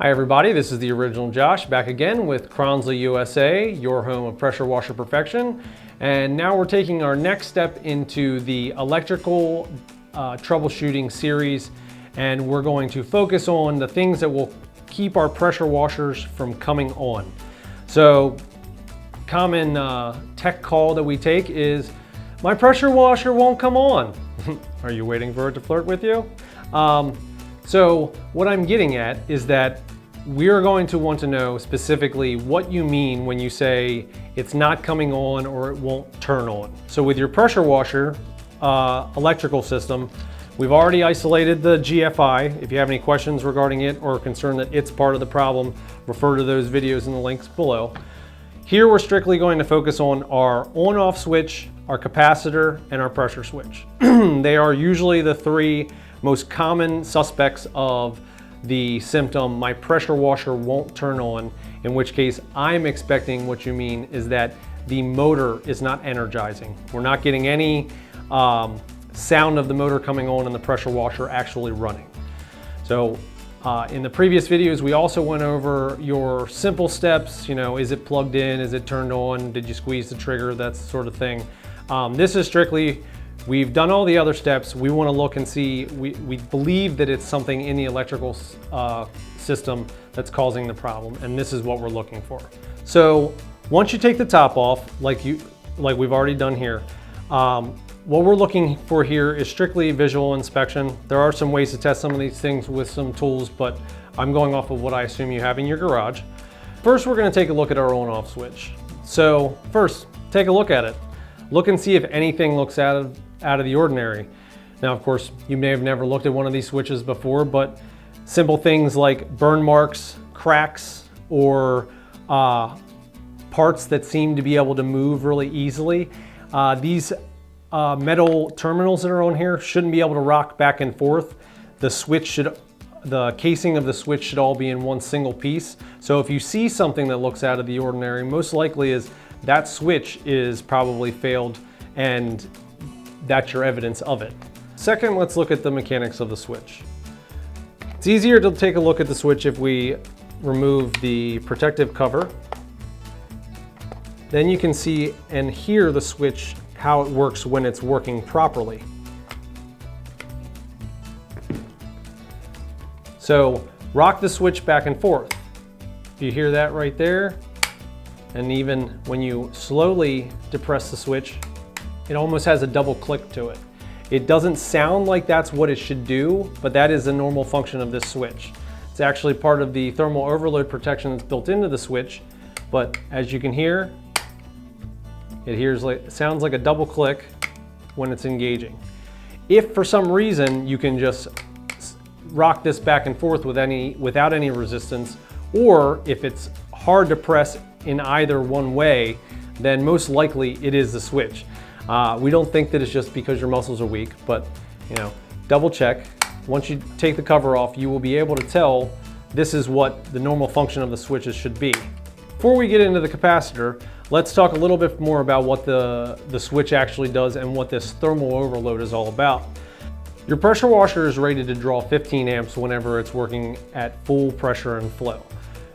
Hi everybody, this is the original Josh back again with Kranzle USA, your home of pressure washer perfection. And now we're taking our next step into the electrical troubleshooting series, and we're going to focus on the things that will keep our pressure washers from coming on. So common tech call that we take is, my pressure washer won't come on. Are you waiting for it to flirt with you? So what I'm getting at is that we are going to want to know specifically what you mean when you say it's not coming on or it won't turn on. So with your pressure washer electrical system, we've already isolated the GFI. If you have any questions regarding it or are concerned that it's part of the problem, refer to those videos in the links below. Here we're strictly going to focus on our on-off switch, our capacitor, and our pressure switch. They are usually the three most common suspects of the symptom, my pressure washer won't turn on, in which case I'm expecting what you mean is that the motor is not energizing. We're not getting any sound of the motor coming on and the pressure washer actually running. So in the previous videos, we also went over your simple steps, is it plugged in, is it turned on, did you squeeze the trigger, that sort of thing. This is strictly, we've done all the other steps. We want to look and see, we believe that it's something in the electrical system that's causing the problem, and this is what we're looking for. So once you take the top off, like we've already done here, what we're looking for here is strictly visual inspection. There are some ways to test some of these things with some tools, but I'm going off of what I assume you have in your garage. First, we're going to take a look at our on-off switch. So first, take a look at it. Look and see if anything looks out of the ordinary. Now, of course, you may have never looked at one of these switches before, but simple things like burn marks, cracks, or parts that seem to be able to move really easily. These metal terminals that are on here shouldn't be able to rock back and forth. The casing of the switch should all be in one single piece. So if you see something that looks out of the ordinary, most likely is that switch is probably failed, and that's your evidence of it. Second, let's look at the mechanics of the switch. It's easier to take a look at the switch if we remove the protective cover. Then you can see and hear the switch, how it works when it's working properly. So rock the switch back and forth. You hear that right there? And even when you slowly depress the switch, it almost has a double click to it. It doesn't sound like that's what it should do, but that is the normal function of this switch. It's actually part of the thermal overload protection that's built into the switch, but as you can hear, it sounds like a double click when it's engaging. If for some reason you can just rock this back and forth without any resistance, or if it's hard to press in either one way, then most likely it is the switch. We don't think that it's just because your muscles are weak, but double check. Once you take the cover off, you will be able to tell this is what the normal function of the switches should be. Before we get into the capacitor, let's talk a little bit more about what the switch actually does and what this thermal overload is all about. Your pressure washer is rated to draw 15 amps whenever it's working at full pressure and flow.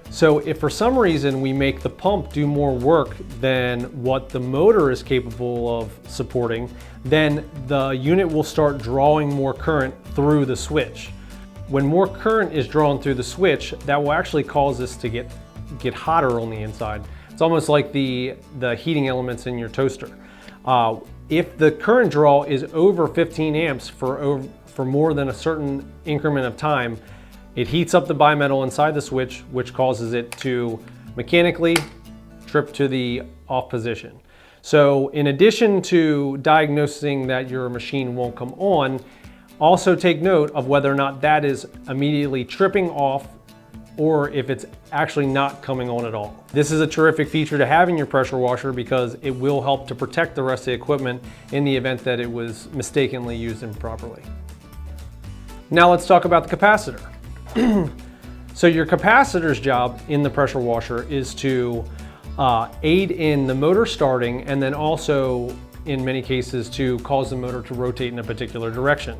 So if for some reason we make the pump do more work than what the motor is capable of supporting, then the unit will start drawing more current through the switch. When more current is drawn through the switch, that will actually cause this to get hotter on the inside. It's almost like the heating elements in your toaster. If the current draw is over 15 amps for more than a certain increment of time, it heats up the bimetal inside the switch, which causes it to mechanically trip to the off position. So in addition to diagnosing that your machine won't come on, also take note of whether or not that is immediately tripping off or if it's actually not coming on at all. This is a terrific feature to have in your pressure washer because it will help to protect the rest of the equipment in the event that it was mistakenly used improperly. Now let's talk about the capacitor. So your capacitor's job in the pressure washer is to aid in the motor starting, and then also in many cases to cause the motor to rotate in a particular direction.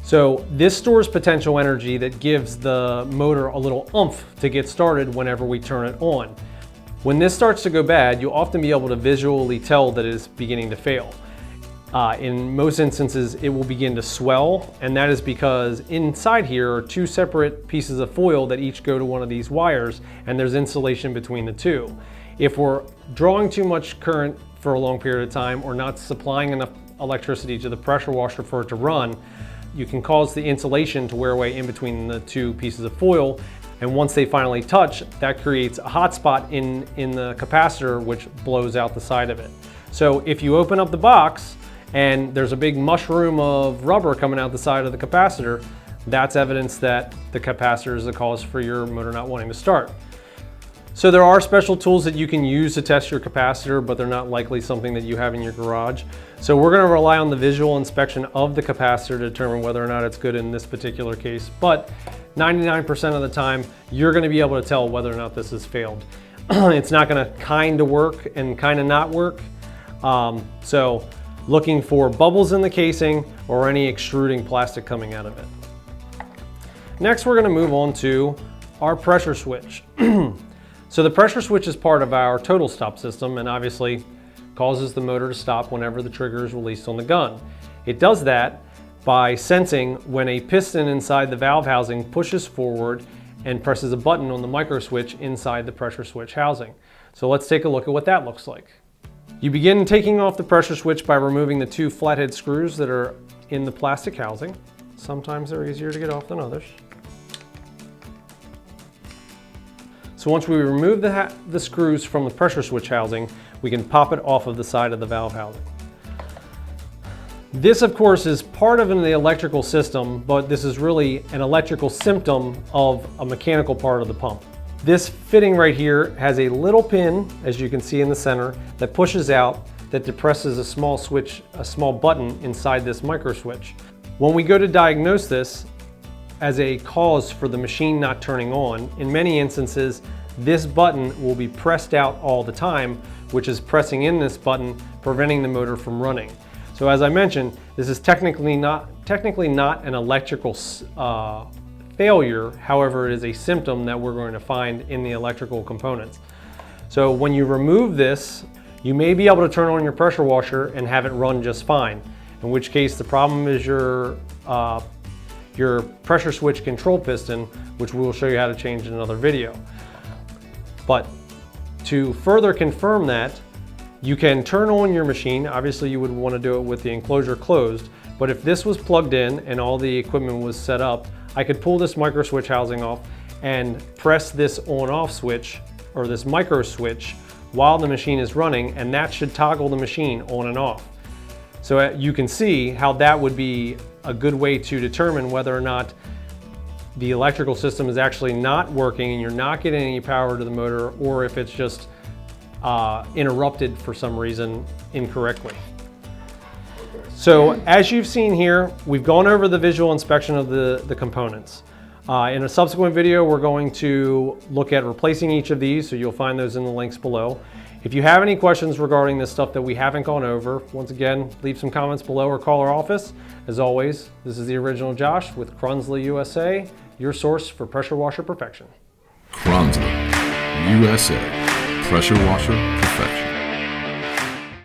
So this stores potential energy that gives the motor a little oomph to get started whenever we turn it on. When this starts to go bad, you'll often be able to visually tell that it is beginning to fail. In most instances, it will begin to swell, and that is because inside here are two separate pieces of foil that each go to one of these wires, and there's insulation between the two. If we're drawing too much current for a long period of time or not supplying enough electricity to the pressure washer for it to run, you can cause the insulation to wear away in between the two pieces of foil, and once they finally touch, that creates a hot spot in the capacitor, which blows out the side of it. So if you open up the box and there's a big mushroom of rubber coming out the side of the capacitor, that's evidence that the capacitor is the cause for your motor not wanting to start. So there are special tools that you can use to test your capacitor, but they're not likely something that you have in your garage. So we're going to rely on the visual inspection of the capacitor to determine whether or not it's good in this particular case. But 99% of the time, you're going to be able to tell whether or not this has failed. It's not going to kind of work and kind of not work. So looking for bubbles in the casing or any extruding plastic coming out of it. Next, we're going to move on to our pressure switch. So the pressure switch is part of our total stop system and obviously causes the motor to stop whenever the trigger is released on the gun. It does that by sensing when a piston inside the valve housing pushes forward and presses a button on the micro switch inside the pressure switch housing. So let's take a look at what that looks like. You begin taking off the pressure switch by removing the two flathead screws that are in the plastic housing. Sometimes they're easier to get off than others. So once we remove the screws from the pressure switch housing, we can pop it off of the side of the valve housing. This, of course, is part of the electrical system, but this is really an electrical symptom of a mechanical part of the pump. This fitting right here has a little pin, as you can see in the center, that pushes out, that depresses a small switch, a small button inside this micro switch. When we go to diagnose this as a cause for the machine not turning on, in many instances, this button will be pressed out all the time, which is pressing in this button, preventing the motor from running. So as I mentioned, this is technically not an electrical failure. However, it is a symptom that we're going to find in the electrical components. So when you remove this, you may be able to turn on your pressure washer and have it run just fine, in which case the problem is your pressure switch control piston, which we will show you how to change in another video. But to further confirm that, you can turn on your machine. Obviously you would want to do it with the enclosure closed, but if this was plugged in and all the equipment was set up, I could pull this micro switch housing off and press this on-off switch, or this micro switch, while the machine is running, and that should toggle the machine on and off. So you can see how that would be a good way to determine whether or not the electrical system is actually not working and you're not getting any power to the motor, or if it's just interrupted for some reason incorrectly. So as you've seen here, we've gone over the visual inspection of the components. In a subsequent video, we're going to look at replacing each of these, so you'll find those in the links below. If you have any questions regarding this stuff that we haven't gone over, once again, leave some comments below or call our office. As always, this is the original Josh with Kranzle USA, your source for pressure washer perfection. Kranzle USA, pressure washer